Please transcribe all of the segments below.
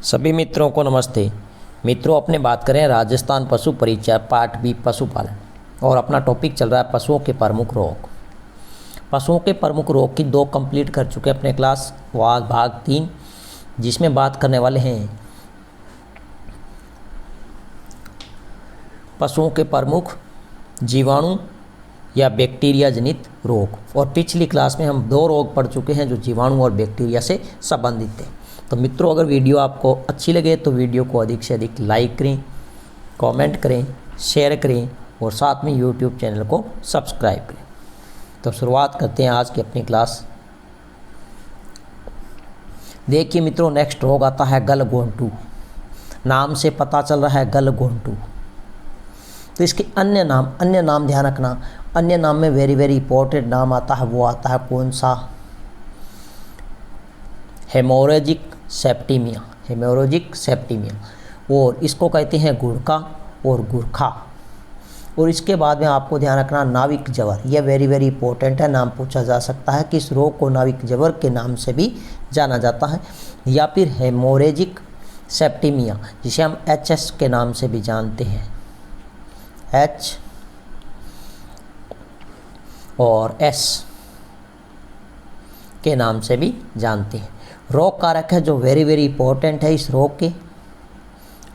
सभी मित्रों को नमस्ते। मित्रों, अपने बात करें राजस्थान पशु परिचय पार्ट बी पशुपालन, और अपना टॉपिक चल रहा है पशुओं के प्रमुख रोग। पशुओं के प्रमुख रोग की 2 कंप्लीट कर चुके अपने क्लास भाग 3, जिसमें बात करने वाले हैं पशुओं के प्रमुख जीवाणु या बैक्टीरिया जनित रोग। और पिछली क्लास में हम 2 रोग पढ़ चुके हैं जो जीवाणु और बैक्टीरिया से संबंधित थे। तो मित्रों, अगर वीडियो आपको अच्छी लगे तो वीडियो को अधिक से अधिक लाइक करें, कमेंट करें, शेयर करें और साथ में यूट्यूब चैनल को सब्सक्राइब करें। तो शुरुआत करते हैं आज की अपनी क्लास। देखिए मित्रों, नेक्स्ट रोग आता है गलघोंटू। नाम से पता चल रहा है गलघोंटू। तो इसके अन्य नाम ध्यान रखना। अन्य नाम में वेरी इंपॉर्टेंट नाम आता है, वो आता है कौन सा? हेमोरेजिक सेप्टिमिया। हेमोरेजिक सेप्टिमिया, और इसको कहते हैं गुड़का और गुरखा। और इसके बाद में आपको ध्यान रखना नाविक जवर। यह वेरी इंपॉर्टेंट है, नाम पूछा जा सकता है कि इस रोग को नाविक जवर के नाम से भी जाना जाता है, या फिर हेमोरेजिक सेप्टिमिया, जिसे हम HS के नाम से भी जानते हैं, H और S के नाम से भी जानते हैं। रोग कारक है जो वेरी इंपॉर्टेंट है इस रोग के।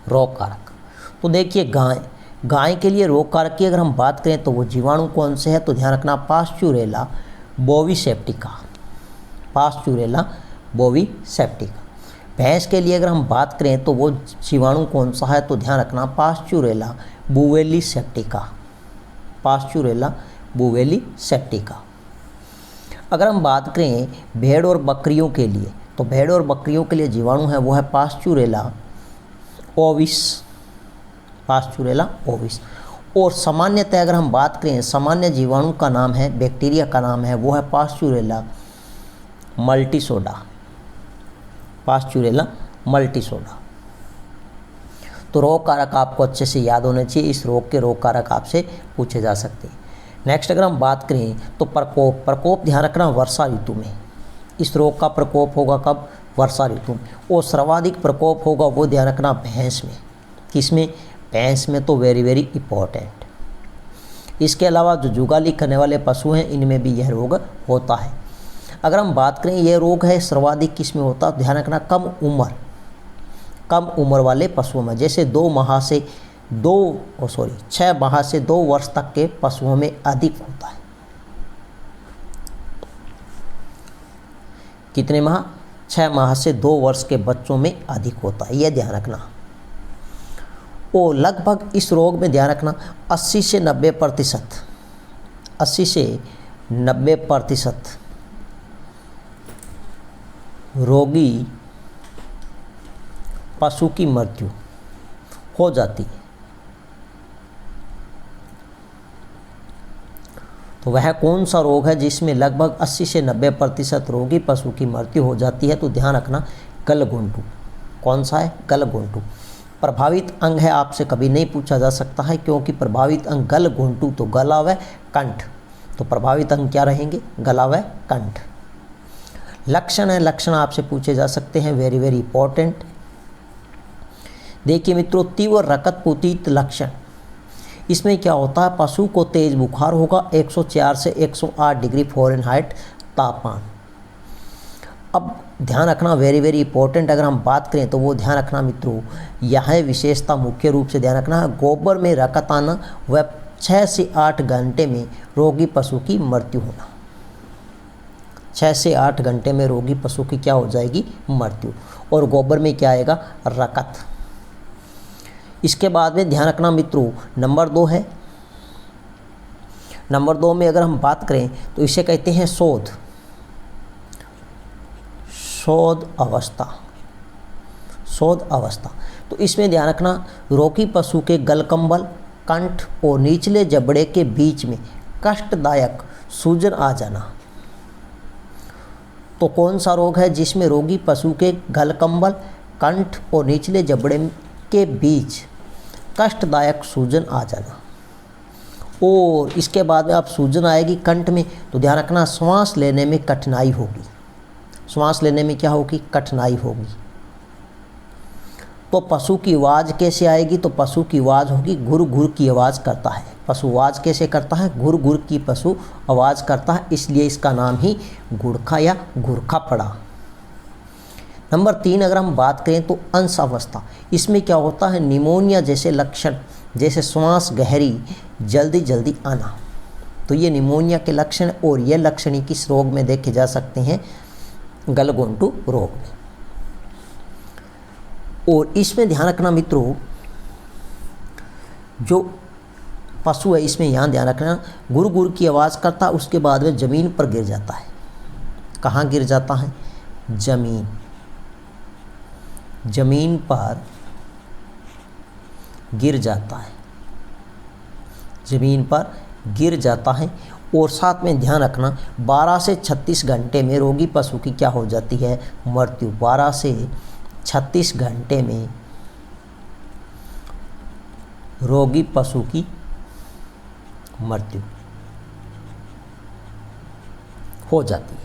रोग कारक, तो देखिए गाय के लिए रोग कारक की अगर हम बात करें तो वो जीवाणु कौन से है, तो ध्यान रखना पास्चुरेला बोविसेप्टिका। पास्चुरेला बोविसेप्टिका। भैंस के लिए अगर हम बात करें तो वो जीवाणु कौन सा है, तो ध्यान रखना पास्चुरेला बुवेलिसेप्टिका। पास्चुरेला बुवेलिसेप्टिका। अगर हम बात करें भेड़ और बकरियों के लिए, तो भेड़ और बकरियों के लिए जीवाणु है वो है पास्चुरेला ओविस। पास्चुरेला ओविस। और सामान्यतः अगर हम बात करें सामान्य जीवाणु का नाम है, बैक्टीरिया का नाम है, वो है पास्चुरेला मल्टीसोडा। पास्चुरेला मल्टीसोडा। तो रोग कारक आपको अच्छे से याद होने चाहिए। इस रोग के रोग कारक आपसे पूछे जा सकते हैं। नेक्स्ट अगर हम बात करें तो प्रकोप ध्यान रखना वर्षा ऋतु में। इस रोग का प्रकोप होगा कब? वर्षा ऋतु में। और सर्वाधिक प्रकोप होगा वो ध्यान रखना भैंस में। किसमें? भैंस में। तो वेरी इंपॉर्टेंट। इसके अलावा जो जुगाली करने वाले पशु हैं इनमें भी यह रोग होता है। अगर हम बात करें यह रोग है सर्वाधिक किस में होता है, ध्यान रखना कम उम्र वाले पशुओं में, जैसे 6 माह से 2 वर्ष तक के पशुओं में अधिक होता है। कितने माह? 6 माह से 2 वर्ष के बच्चों में अधिक होता है, यह ध्यान रखना। और लगभग इस रोग में ध्यान रखना 80 से 90% रोगी पशु की मृत्यु हो जाती है। तो वह कौन सा रोग है जिसमें लगभग 80 से 90% रोगी पशु की मृत्यु हो जाती है, तो ध्यान रखना गलघोंटू। कौन सा है? गलघोंटू। प्रभावित अंग है आपसे कभी नहीं पूछा जा सकता है, क्योंकि प्रभावित अंग गलघोंटू तो गला व कंठ। तो प्रभावित अंग क्या रहेंगे? गला व कंठ। लक्षण है, लक्षण आपसे पूछे जा सकते हैं, वेरी इंपॉर्टेंट। देखिए मित्रों, तीव्र रक्तपूतित लक्षण। इसमें क्या होता है? पशु को तेज बुखार होगा, 104 से 108 डिग्री फ़ारेनहाइट तापमान। अब ध्यान रखना वेरी इंपॉर्टेंट, अगर हम बात करें तो वो ध्यान रखना मित्रों, यह विशेषता मुख्य रूप से ध्यान रखना है गोबर में रक्त आना व 6 से 8 घंटे में रोगी पशु की मृत्यु होना। 6 से 8 घंटे में रोगी पशु की क्या हो जाएगी? मृत्यु। और गोबर में क्या आएगा? रक्त। इसके बाद में ध्यान रखना मित्रों नंबर 2 है। नंबर 2 में अगर हम बात करें तो इसे कहते हैं शोध अवस्था। शोध अवस्था। तो इसमें ध्यान रखना रोगी पशु के गलकंबल, कंठ और निचले जबड़े के बीच में कष्टदायक सूजन आ जाना। तो कौन सा रोग है जिसमें रोगी पशु के गलकंबल, कंठ और निचले जबड़े के बीच कष्टदायक सूजन आ जाना? और इसके बाद में आप सूजन आएगी कंठ में, तो ध्यान रखना श्वास लेने में कठिनाई होगी। श्वास लेने में क्या होगी? कठिनाई होगी। तो पशु की आवाज़ कैसे आएगी? तो पशु की आवाज़ होगी घुर घुर की आवाज़ करता है। पशु आवाज़ कैसे करता है? घुर घुर की पशु आवाज़ करता है, इसलिए इसका नाम ही घुड़खा या घुरखा पड़ा। नंबर 3 अगर हम बात करें तो अंश अवस्था, इसमें क्या होता है? निमोनिया जैसे लक्षण, जैसे श्वास गहरी, जल्दी जल्दी आना, तो ये निमोनिया के लक्षण, और ये लक्षण किस रोग में देखे जा सकते हैं? गलघोंटू रोग में। और इसमें ध्यान रखना मित्रों, जो पशु है इसमें यहाँ ध्यान रखना, गुर गुर की आवाज़ करता, उसके बाद में ज़मीन पर गिर जाता है। कहाँ गिर जाता है? ज़मीन पर गिर जाता है, ज़मीन पर गिर जाता है। और साथ में ध्यान रखना 12 से 36 घंटे में रोगी पशु की क्या हो जाती है? मृत्यु। 12 से 36 घंटे में रोगी पशु की मृत्यु हो जाती है।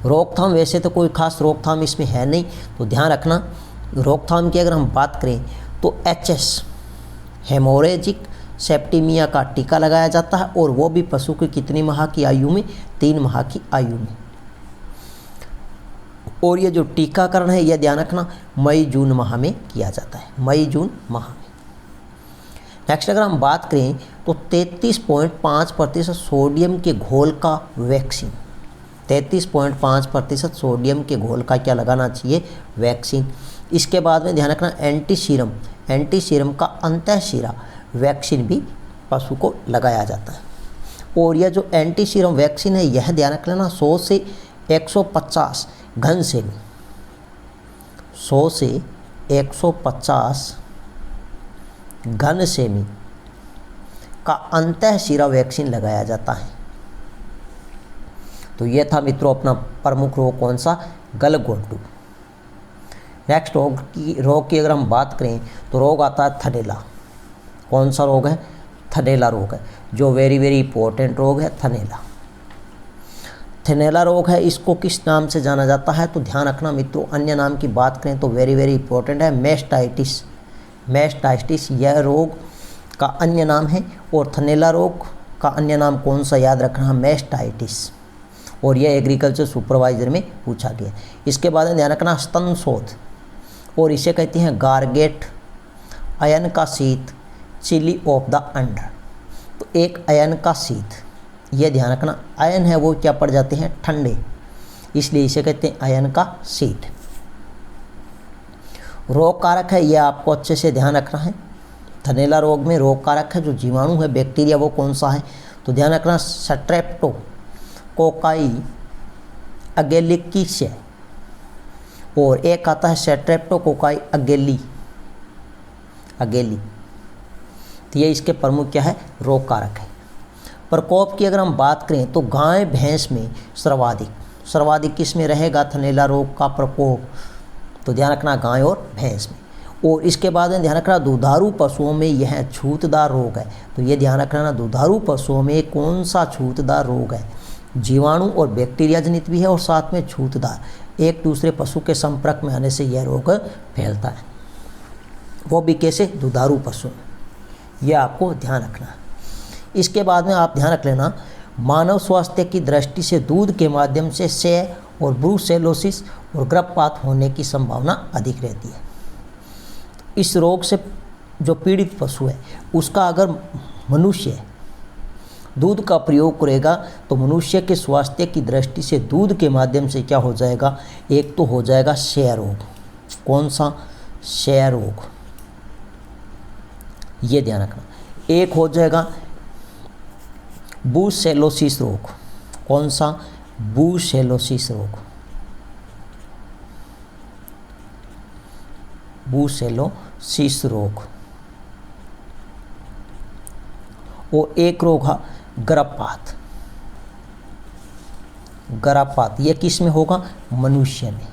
रोकथाम, वैसे तो कोई खास रोकथाम इसमें है नहीं, तो ध्यान रखना रोकथाम की अगर हम बात करें तो HS हेमोरेजिक सेप्टिमिया का टीका लगाया जाता है, और वो भी पशु की कितनी माह की आयु में? 3 माह की आयु में। और ये जो टीकाकरण है यह ध्यान रखना मई जून माह में किया जाता है, मई जून माह में। नेक्स्ट अगर हम बात करें तो 33.5% सोडियम के घोल का वैक्सीन, 33.5% सोडियम के घोल का क्या लगाना चाहिए? वैक्सीन। इसके बाद में ध्यान रखना एंटीसीरम का अंतःशिरा वैक्सीन भी पशु को लगाया जाता है। और यह जो एंटीसीरम वैक्सीन है यह ध्यान रख लेना 100 से 150 घन सेमी, 100 से 150 घन सेमी का अंतःशिरा वैक्सीन लगाया जाता है। तो यह था मित्रों अपना प्रमुख रोग कौन सा? गलघोंटू। नेक्स्ट रोग की अगर हम बात करें तो रोग आता है थनैला। कौन सा रोग है? थनैला रोग है, जो वेरी वेरी इंपॉर्टेंट रोग है थनैला। थनैला रोग है, इसको किस नाम से जाना जाता है? तो ध्यान रखना मित्रों, अन्य नाम की बात करें तो वेरी वेरी इंपॉर्टेंट है मैस्टाइटिस। मैस्टाइटिस यह रोग का अन्य नाम है, और थनैला रोग का अन्य नाम कौन सा? याद रखना मैस्टाइटिस। और यह एग्रीकल्चर सुपरवाइजर में पूछा गया। इसके बाद में ध्यान रखना स्तन शोथ, और इसे कहते हैं गार्गेट, अयन का शीत, चिली ऑफ द अंडर। तो एक अयन का शीत, यह ध्यान रखना अयन है वो क्या पड़ जाते हैं? ठंडे, इसलिए इसे कहते हैं अयन का शीत। रोग कारक है, यह आपको अच्छे से ध्यान रखना है। थनैला रोग में रोग कारक है जो जीवाणु है बैक्टीरिया, वो कौन सा है? तो ध्यान रखना स्ट्रेप्टोकोकाई अगेलिकिस, और एक आता है स्ट्रेप्टोकोकाई अगेली। तो ये इसके प्रमुख क्या है? रोग कारक है। प्रकोप की अगर हम बात करें तो गाय भैंस में सर्वाधिक किस में रहेगा थनैला रोग का प्रकोप? तो ध्यान रखना गाय और भैंस में। और इसके बाद में ध्यान रखना दुधारू पशुओं में यह छूतदार रोग है। तो ये ध्यान रखना दुधारू पशुओं में कौन सा छूतदार रोग है? जीवाणु और बैक्टीरिया जनित भी है, और साथ में छूतदार, एक दूसरे पशु के संपर्क में आने से यह रोग फैलता है, वो भी कैसे? दुधारू पशु। यह आपको ध्यान रखना है। इसके बाद में आप ध्यान रख लेना मानव स्वास्थ्य की दृष्टि से दूध के माध्यम से क्षय और ब्रूसेलोसिस और गर्भपात होने की संभावना अधिक रहती है। इस रोग से जो पीड़ित पशु है उसका अगर मनुष्य दूध का प्रयोग करेगा तो मनुष्य के स्वास्थ्य की दृष्टि से दूध के माध्यम से क्या हो जाएगा? एक तो हो जाएगा क्षय रोग। कौन सा? क्षय रोग, ये ध्यान रखना। एक हो जाएगा ब्रूसेलोसिस रोग। कौन सा? ब्रूसेलोसिस रोग, ब्रूसेलोसिस रोग। और एक रोग है गर्भपात। ये किस में होगा? मनुष्य में।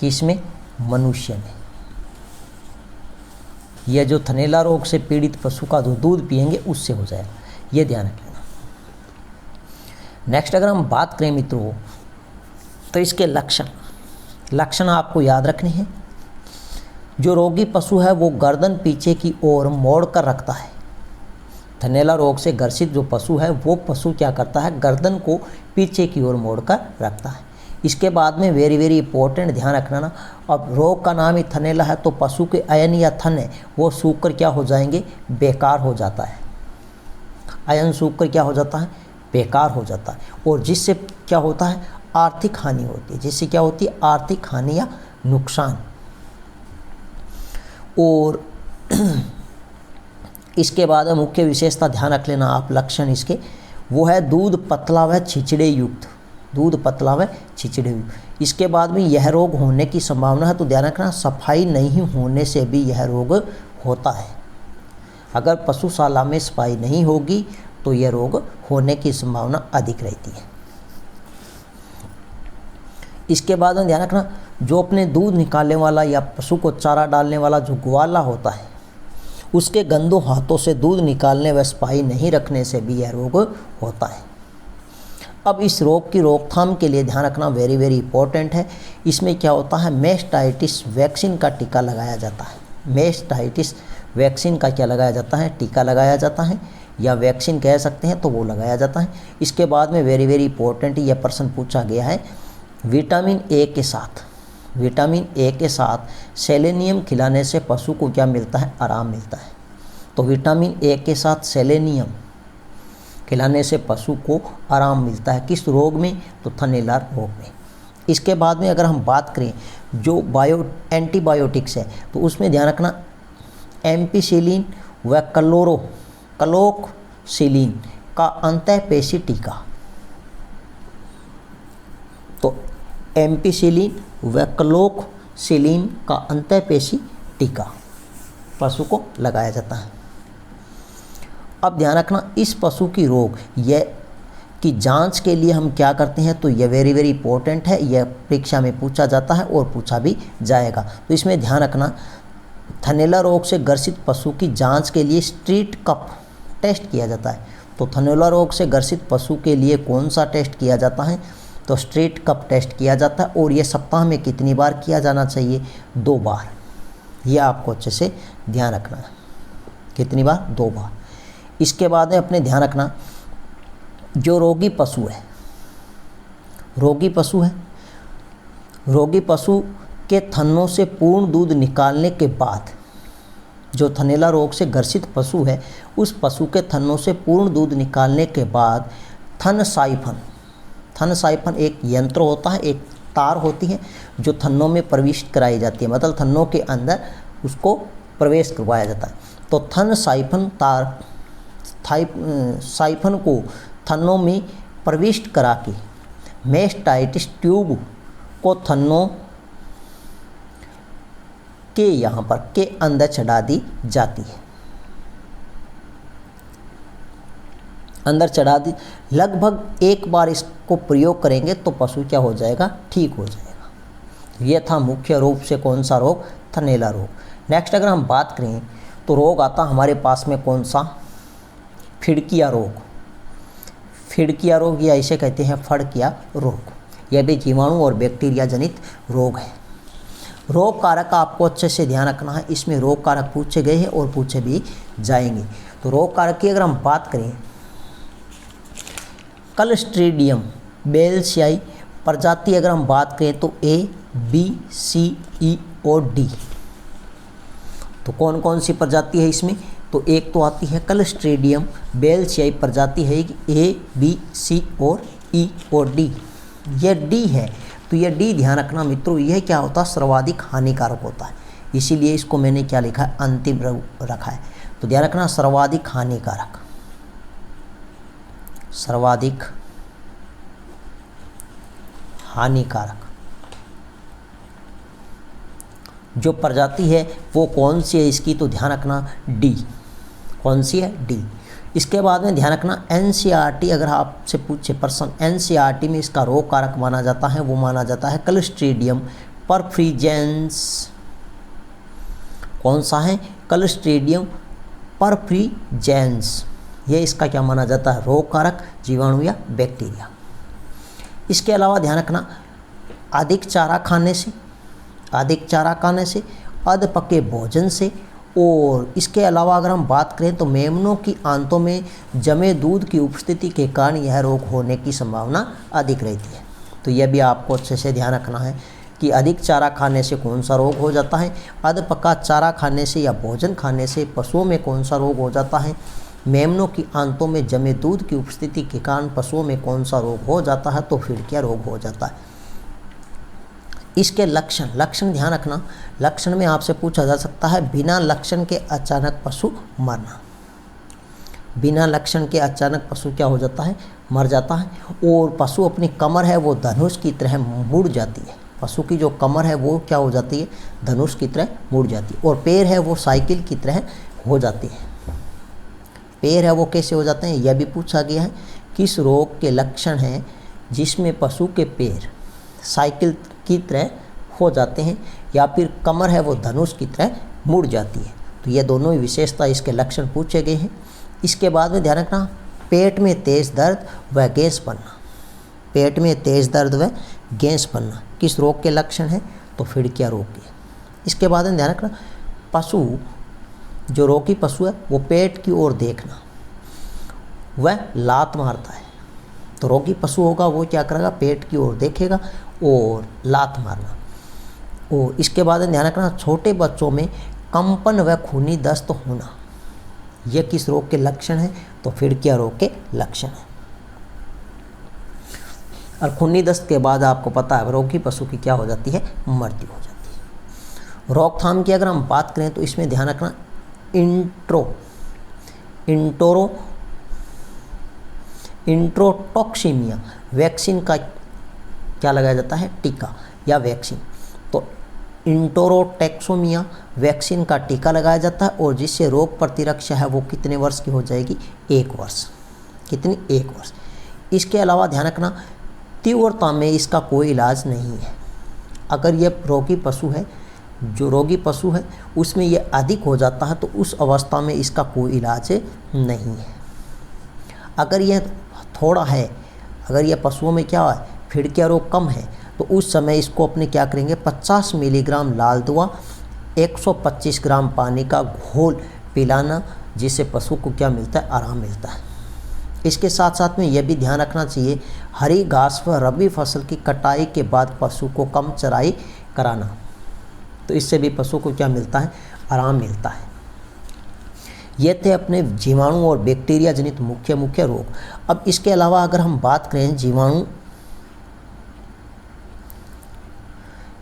किस में? मनुष्य में। यह जो थनैला रोग से पीड़ित पशु का जो दूध पिएंगे उससे हो जाएगा, ये ध्यान रख लेना। नेक्स्ट अगर हम बात करें मित्रों तो इसके लक्षण आपको याद रखने हैं। जो रोगी पशु है वो गर्दन पीछे की ओर मोड़ कर रखता है। थनैला रोग से ग्रसित जो पशु है वो पशु क्या करता है, गर्दन को पीछे की ओर मोड़ कर रखता है। इसके बाद में वेरी वेरी इंपॉर्टेंट ध्यान रखना ना, अब रोग का नाम ही थनैला है तो पशु के अयन या थन है वो सूख कर क्या हो जाएंगे, बेकार हो जाता है। अयन सूख कर क्या हो जाता है, बेकार हो जाता है, और जिससे क्या होता है, आर्थिक हानि होती है। जिससे क्या होती है, आर्थिक हानि या नुकसान। और इसके बाद मुख्य विशेषता ध्यान रख लेना आप, लक्षण इसके वो है दूध पतला व छिचड़े युक्त, दूध पतला व छिचड़े युक्त। इसके बाद में यह रोग होने की संभावना है तो ध्यान रखना, सफाई नहीं होने से भी यह रोग होता है। अगर पशुशाला में सफाई नहीं होगी तो यह रोग होने की संभावना अधिक रहती है। इसके बाद में ध्यान रखना, जो अपने दूध निकालने वाला या पशु को चारा डालने वाला जो ग्वाला होता है उसके गंदों हाथों से दूध निकालने व सफाई नहीं रखने से भी यह रोग होता है। अब इस रोग की रोकथाम के लिए ध्यान रखना वेरी वेरी इंपॉर्टेंट है। इसमें क्या होता है, मेस्टाइटिस वैक्सीन का टीका लगाया जाता है। मेस्टाइटिस वैक्सीन का क्या लगाया जाता है, टीका लगाया जाता है, या वैक्सीन कह सकते हैं तो वो लगाया जाता है। इसके बाद में वेरी वेरी इंपॉर्टेंट यह प्रश्न पूछा गया है, विटामिन ए के साथ, विटामिन ए के साथ सेलेनियम खिलाने से पशु को क्या मिलता है, आराम मिलता है। तो विटामिन ए के साथ सेलेनियम खिलाने से पशु को आराम मिलता है, किस रोग में, तो थनैला रोग में। इसके बाद में अगर हम बात करें जो एंटीबायोटिक्स है तो उसमें ध्यान रखना, एम्पिसिलिन व क्लोक्सिलिन का अंतःपेशी टीका। तो एम्पिसिलिन व क्लोक्सिलिन का अंतःपेशी टीका पशु को लगाया जाता है। अब ध्यान रखना, इस पशु की रोग यह की जांच के लिए हम क्या करते हैं, तो यह वेरी वेरी इंपॉर्टेंट है, यह परीक्षा में पूछा जाता है और पूछा भी जाएगा। तो इसमें ध्यान रखना, थनैला रोग से ग्रसित पशु की जांच के लिए स्ट्रीट कप टेस्ट किया जाता है। तो थनैला रोग से ग्रसित पशु के लिए कौन सा टेस्ट किया जाता है, तो स्ट्रीट कप टेस्ट किया जाता है, और यह सप्ताह में कितनी बार किया जाना चाहिए, 2 बार। यह आपको अच्छे से ध्यान रखना है, कितनी बार, 2 बार। इसके बाद में अपने ध्यान रखना, जो रोगी पशु है, रोगी पशु है, रोगी पशु के थनों से पूर्ण दूध निकालने के बाद, जो थनैला रोग से ग्रसित पशु है उस पशु के थनों से पूर्ण दूध निकालने के बाद थन साइफन एक यंत्र होता है, एक तार होती है जो थनों में प्रविष्ट कराई जाती है, मतलब थनों के अंदर उसको प्रवेश करवाया जाता है। तो थन साइफन तार साइफन को थनों में प्रविष्ट करा के मेस्टाइटिस ट्यूब को थनों के यहाँ पर के अंदर चढ़ा दी जाती है, अंदर चढ़ा दी। लगभग 1 बार इसको प्रयोग करेंगे तो पशु क्या हो जाएगा, ठीक हो जाएगा। यह था मुख्य रूप से कौन सा रोग, थनैला रोग। नेक्स्ट अगर हम बात करें तो रोग आता हमारे पास में कौन सा, फिड़किया रोग। फिड़किया रोग या इसे कहते हैं फड़किया रोग। यह भी जीवाणु और बैक्टीरिया जनित रोग है। रोग कारक आपको अच्छे से ध्यान रखना है, इसमें रोग कारक पूछे गए हैं और पूछे भी जाएंगे। तो रोग कारक की अगर हम बात करें, क्लस्ट्रीडियम बेल्सियाई प्रजाति अगर हम बात करें तो A, B, C, E और D। तो कौन कौन सी प्रजाति है इसमें, तो एक तो आती है क्लस्ट्रीडियम बेल्सियाई प्रजाति है A, B, C और E और D। यह D है तो यह D ध्यान रखना मित्रों, यह क्या होता है, सर्वाधिक हानिकारक होता है, इसीलिए इसको मैंने क्या लिखा है, अंतिम रखा है। तो ध्यान रखना, सर्वाधिक हानिकारक, सर्वाधिक हानिकारक जो प्रजाति है वो कौन सी है इसकी, तो ध्यान रखना D। कौन सी है, D। इसके बाद में ध्यान रखना, NCERT अगर आपसे पूछे प्रश्न, NCERT में इसका रोग कारक माना जाता है, वो माना जाता है क्लस्ट्रीडियम परफ्रीजेंस। कौन सा है, क्लस्ट्रीडियम परफ्रीजेंस। ये इसका क्या माना जाता है, रोग कारक, जीवाणु या बैक्टीरिया। इसके अलावा ध्यान रखना, अधिक चारा खाने से, अधिक चारा खाने से अध पके भोजन से, और इसके अलावा अगर हम बात करें तो मेमनों की आंतों में जमे दूध की उपस्थिति के कारण यह रोग होने की संभावना अधिक रहती है। तो यह भी आपको अच्छे से ध्यान रखना है कि अधिक चारा खाने से कौन सा रोग हो जाता है, अध पका चारा खाने से या भोजन खाने से पशुओं में कौन सा रोग हो जाता है, मेमनों की आंतों में जमे दूध की उपस्थिति के कारण पशुओं में कौन सा रोग हो जाता है, तो फिड़किया रोग हो जाता है। इसके लक्षण ध्यान रखना। लक्षण में आपसे पूछा जा सकता है बिना लक्षण के अचानक पशु मरना। बिना लक्षण के अचानक पशु क्या हो जाता है, मर जाता है। और पशु अपनी कमर है वो धनुष की तरह मुड़ जाती है। पशु की जो कमर है वो क्या हो जाती है, धनुष की तरह मुड़ जाती है। और पैर है वो साइकिल की तरह हो जाती है। पैर है वो कैसे हो जाते हैं, यह भी पूछा गया है। किस रोग के लक्षण हैं जिसमें पशु के पैर साइकिल की तरह हो जाते हैं या फिर कमर है वो धनुष की तरह मुड़ जाती है। तो ये दोनों ही विशेषता इसके लक्षण पूछे गए हैं। इसके बाद में ध्यान रखना, पेट में तेज दर्द व गैस बनना। पेट में तेज दर्द व गैस बनना किस रोग के लक्षण हैं, तो फिड़किया रोग के। इसके बाद में ध्यान रखना, पशु जो रोगी पशु है वो पेट की ओर देखना, वह लात मारता है। तो रोगी पशु होगा वो क्या करेगा, पेट की ओर देखेगा और लात मारना। और इसके बाद ध्यान रखना, छोटे बच्चों में कंपन व खूनी दस्त होना, यह किस रोग के लक्षण है, तो फिड़किया रोग के लक्षण है। और खूनी दस्त के बाद आपको पता है रोगी पशु की क्या हो जाती है, मृत्यु हो जाती है। रोकथाम की अगर हम बात करें तो इसमें ध्यान रखना, इंट्रोटॉक्सीमिया वैक्सीन का क्या लगाया जाता है, टीका या वैक्सीन। तो इंटोरोटैक्सोमिया वैक्सीन का टीका लगाया जाता है और जिससे रोग प्रतिरक्षा है वो कितने वर्ष की हो जाएगी, 1 वर्ष। कितनी, 1 वर्ष। इसके अलावा ध्यान रखना, तीव्रता में इसका कोई इलाज नहीं है। अगर यह रोगी पशु है, जो रोगी पशु है उसमें यह अधिक हो जाता है तो उस अवस्था में इसका कोई इलाज नहीं है। अगर यह थोड़ा है, अगर यह पशुओं में क्या है, फिड़किया रोग कम है, तो उस समय इसको अपने क्या करेंगे, 50 मिलीग्राम लाल दुआ 125 ग्राम पानी का घोल पिलाना, जिससे पशु को क्या मिलता है, आराम मिलता है। इसके साथ साथ में यह भी ध्यान रखना चाहिए, हरी घास व रबी फसल की कटाई के बाद पशु को कम चराई कराना, तो इससे भी पशु को क्या मिलता है, आराम मिलता है। ये थे अपने जीवाणु और बैक्टीरिया जनित मुख्य रोग। अब इसके अलावा अगर हम बात करें जीवाणु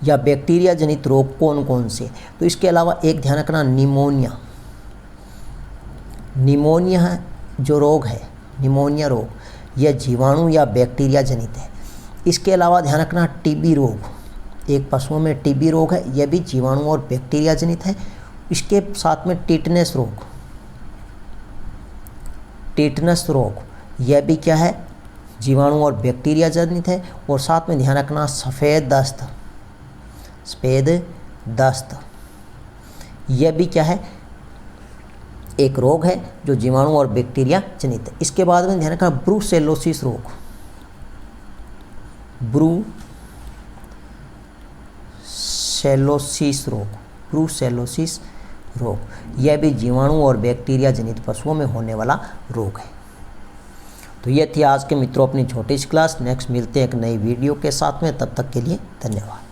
या बैक्टीरिया जनित रोग कौन कौन से, तो इसके अलावा एक ध्यान रखना, निमोनिया जो रोग है, निमोनिया रोग, यह जीवाणु या बैक्टीरिया जनित है। इसके अलावा ध्यान रखना, टीबी रोग, एक पशुओं में टीबी रोग है, यह भी जीवाणु और बैक्टीरिया जनित है। इसके साथ में टिटनेस रोग, यह भी क्या है, जीवाणु और बैक्टीरिया जनित है। और साथ में ध्यान रखना, सफ़ेद दस्त, यह भी क्या है, एक रोग है जो जीवाणु और बैक्टीरिया जनित है। इसके बाद में ध्यान रखना, ब्रूसेलोसिस रोग, यह भी जीवाणु और बैक्टीरिया जनित पशुओं में होने वाला रोग है। तो ये थी आज के मित्रों अपनी छोटी सी क्लास। नेक्स्ट मिलते हैं एक नई वीडियो के साथ में, तब तक के लिए धन्यवाद।